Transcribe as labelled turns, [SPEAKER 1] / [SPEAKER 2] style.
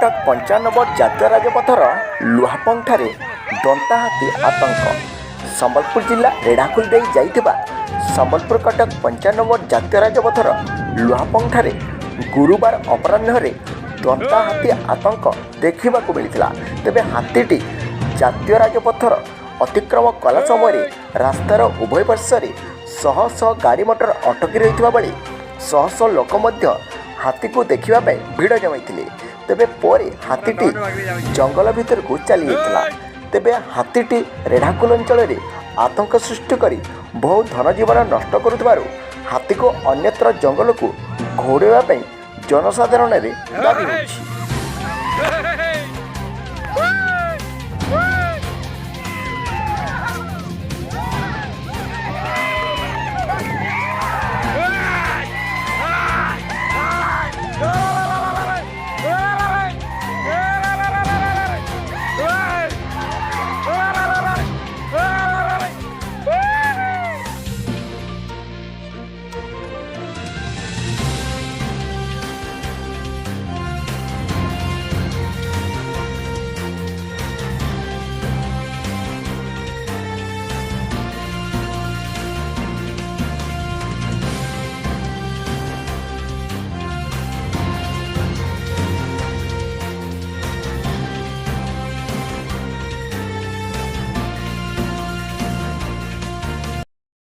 [SPEAKER 1] କଟକ 95 ଜାତୀୟ ରାଜପଥର ଲୁହାପଙ୍ଗଠାରେ ଦନ୍ତା ହାତୀ ଆତଙ୍କ। ସମ୍ବଲପୁର ଜିଲ୍ଲା ରେଢ଼ାଖୋଲ ଦେଇ ଯାଇଥିବା ସମ୍ବଲପୁର କଟକ 95 ଜାତୀୟ ରାଜପଥର ଲୁହାପଙ୍ଗଠାରେ ଗୁରୁବାର ଅପରାହ୍ନରେ ଦନ୍ତା ହାତୀ ଆତଙ୍କ ଦେଖିବାକୁ ମିଳିଥିଲା। ତେବେ ହାତୀଟି ଜାତୀୟ ରାଜପଥର ଅତିକ୍ରମ କଲା ସମୟରେ ରାସ୍ତାର ଉଭୟ ପାର୍ଶ୍ୱରେ ଶହ ଶହ ଗାଡ଼ି ମଟର ଅଟକି ରହିଥିବା ବେଳେ ଶହ ଶହ ଲୋକ ମଧ୍ୟ ହାତୀକୁ ଦେଖିବା ପାଇଁ ଭିଡ଼ ଜମାଇଥିଲେ। ତେବେ ପରେ ହାତୀଟି ଜଙ୍ଗଲ ଭିତରକୁ ଚାଲିଯାଇଥିଲା। ତେବେ ହାତୀଟି ରେଢ଼ାଖୋଲ ଅଞ୍ଚଳରେ ଆତଙ୍କ ସୃଷ୍ଟି କରି ବହୁ ଧନଜୀବନ ନଷ୍ଟ କରୁଥିବାରୁ ହାତୀକୁ ଅନ୍ୟତ୍ର ଜଙ୍ଗଲକୁ ଘଉଡ଼ାଇବା ପାଇଁ ଜନସାଧାରଣରେ ଦାବି ହୋଇଛି।